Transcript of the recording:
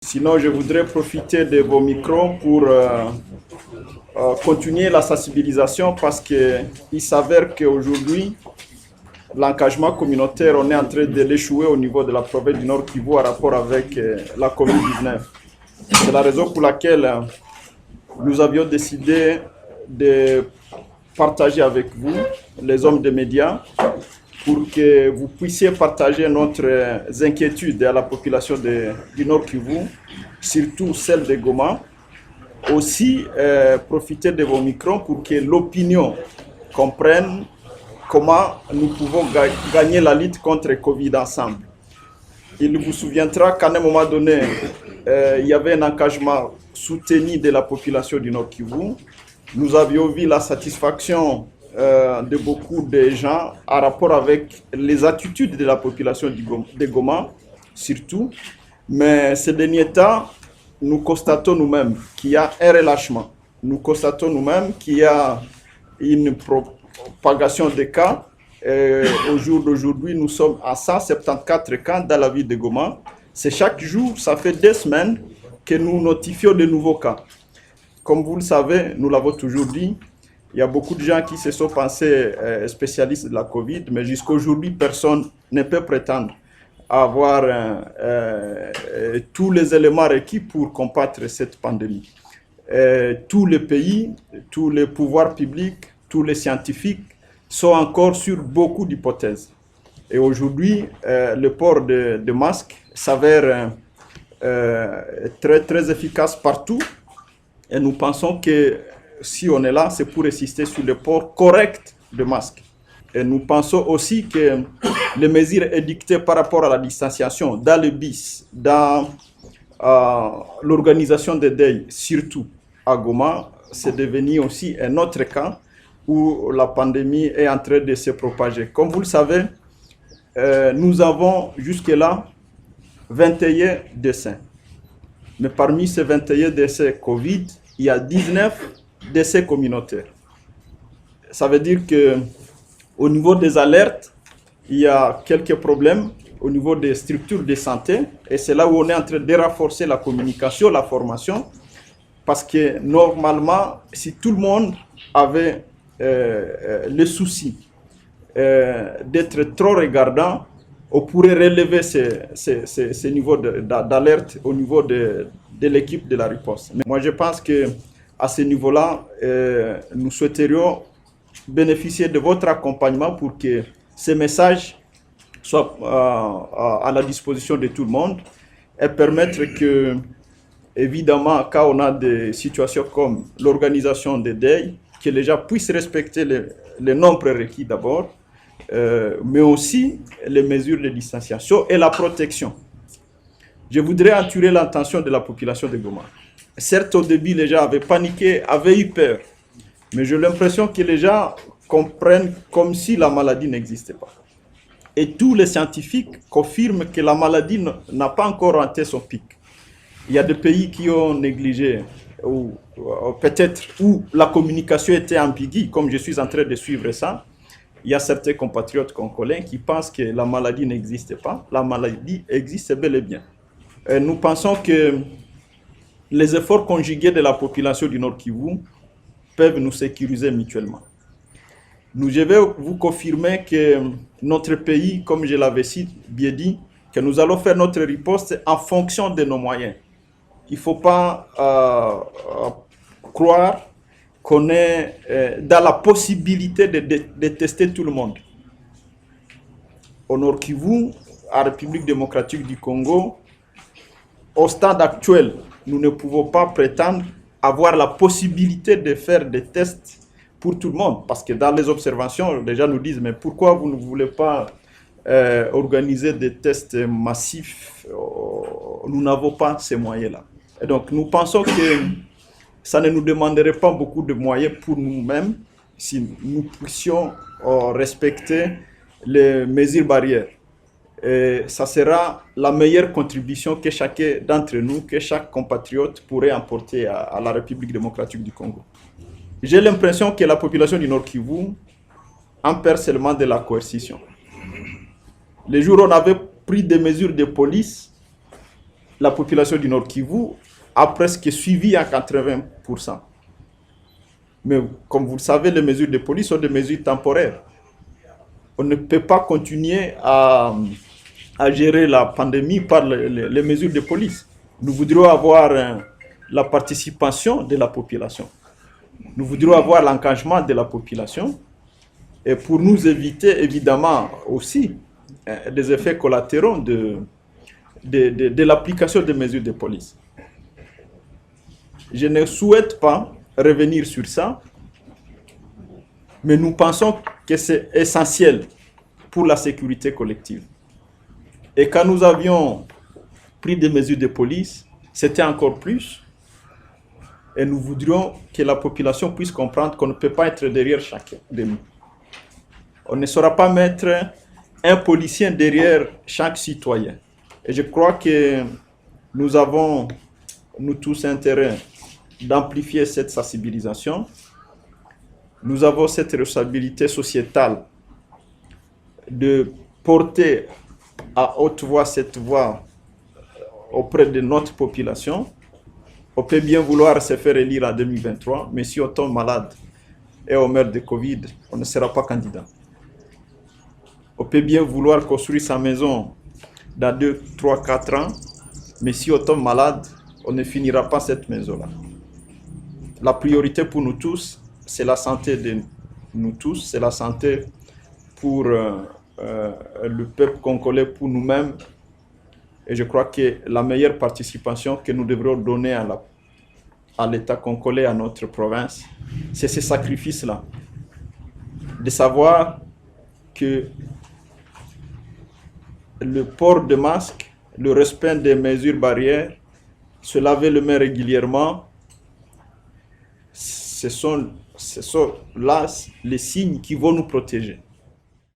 Sinon, je voudrais profiter de vos micros pour continuer la sensibilisation parce qu'il s'avère qu'aujourd'hui, l'engagement communautaire, on est en train de l'échouer au niveau de la province du Nord Kivu en rapport avec la COVID-19. C'est la raison pour laquelle nous avions décidé de partager avec vous, les hommes des médias, pour que vous puissiez partager notre inquiétude à la population du Nord Kivu, surtout celle de Goma. Aussi, profiter de vos micros pour que l'opinion comprenne comment nous pouvons gagner la lutte contre le Covid ensemble. Il vous souviendra qu'à un moment donné, il y avait un engagement soutenu de la population du Nord Kivu. Nous avions vu la satisfaction de beaucoup de gens en rapport avec les attitudes de la population de Goma, surtout. Mais ces derniers temps, nous constatons nous-mêmes qu'il y a un relâchement. Nous constatons nous-mêmes qu'il y a une propagation des cas. Au jour d'aujourd'hui, nous sommes à 174 cas dans la ville de Goma. C'est chaque jour, ça fait 2 semaines que nous notifions de nouveaux cas. Comme vous le savez, nous l'avons toujours dit, il y a beaucoup de gens qui se sont pensés spécialistes de la Covid, mais jusqu'à aujourd'hui, personne ne peut prétendre avoir tous les éléments requis pour combattre cette pandémie. Tous les pays, tous les pouvoirs publics, tous les scientifiques sont encore sur beaucoup d'hypothèses. Et aujourd'hui, le port de masques s'avère très, très efficace partout. Et nous pensons que si on est là, c'est pour insister sur le port correct de masques. Et nous pensons aussi que les mesures édictées par rapport à la distanciation dans le BIS, dans l'organisation des deuils, surtout à Goma, c'est devenu aussi un autre cas où la pandémie est en train de se propager. Comme vous le savez, nous avons jusque-là 21 décès. Mais parmi ces 21 décès Covid, il y a 19 décès communautaires. Ça veut dire qu'au niveau des alertes, il y a quelques problèmes au niveau des structures de santé. Et c'est là où on est en train de renforcer la communication, la formation. Parce que normalement, si tout le monde avait le souci d'être trop regardant, on pourrait relever ces niveaux d'alerte au niveau de l'équipe de la riposte. Mais moi, je pense qu'à ce niveau-là, nous souhaiterions bénéficier de votre accompagnement pour que ces messages soient à la disposition de tout le monde et permettre que, évidemment, quand on a des situations comme l'organisation des deuils, que les gens puissent respecter les nombres requis d'abord, mais aussi les mesures de distanciation et la protection. Je voudrais attirer l'attention de la population de Goma. Certes, au début, les gens avaient paniqué, avaient eu peur, mais j'ai l'impression que les gens comprennent comme si la maladie n'existait pas. Et tous les scientifiques confirment que la maladie n'a pas encore rentré son pic. Il y a des pays qui ont négligé, ou peut-être où la communication était ambiguë, comme je suis en train de suivre ça. Il y a certains compatriotes congolais qui pensent que la maladie n'existe pas. La maladie existe bel et bien. Nous pensons que les efforts conjugués de la population du Nord Kivu peuvent nous sécuriser mutuellement. Je vais vous confirmer que notre pays, comme je l'avais si bien dit, que nous allons faire notre riposte en fonction de nos moyens. Il ne faut pas croire qu'on est dans la possibilité de tester tout le monde. Au Nord Kivu, à la République démocratique du Congo, au stade actuel, nous ne pouvons pas prétendre avoir la possibilité de faire des tests pour tout le monde. Parce que dans les observations, les gens nous disent, mais pourquoi vous ne voulez pas organiser des tests massifs? Nous n'avons pas ces moyens-là. Et donc, nous pensons que ça ne nous demanderait pas beaucoup de moyens pour nous-mêmes si nous puissions respecter les mesures barrières. Et ça sera la meilleure contribution que chacun d'entre nous, que chaque compatriote pourrait apporter à la République démocratique du Congo. J'ai l'impression que la population du Nord Kivu en perd seulement de la coercition. Les jours où on avait pris des mesures de police, la population du Nord Kivu a presque suivi à 80%. Mais comme vous le savez, les mesures de police sont des mesures temporaires. On ne peut pas continuer à gérer la pandémie par les mesures de police. Nous voudrions avoir la participation de la population. Nous voudrions avoir l'engagement de la population. Et pour nous éviter, évidemment, aussi des effets collatéraux de l'application des mesures de police. Je ne souhaite pas revenir sur ça, mais nous pensons que c'est essentiel pour la sécurité collective. Et quand nous avions pris des mesures de police, c'était encore plus. Et nous voudrions que la population puisse comprendre qu'on ne peut pas être derrière chacun de nous. On ne saura pas mettre un policier derrière chaque citoyen. Et je crois que nous avons, nous tous, intérêt d'amplifier cette sensibilisation. Nous avons cette responsabilité sociétale de porter à haute voix cette voix auprès de notre population. On peut bien vouloir se faire élire en 2023, mais si on tombe malade et on meurt de Covid, on ne sera pas candidat. On peut bien vouloir construire sa maison dans 2, 3, 4 ans, mais si on tombe malade, on ne finira pas cette maison-là. La priorité pour nous tous, c'est la santé de nous tous, c'est la santé pour le peuple congolais, pour nous-mêmes. Et je crois que la meilleure participation que nous devrions donner à l'État congolais, à notre province, c'est ce sacrifice-là. De savoir que le port de masque, le respect des mesures barrières, se laver les mains régulièrement, ce sont là les signes qui vont nous protéger.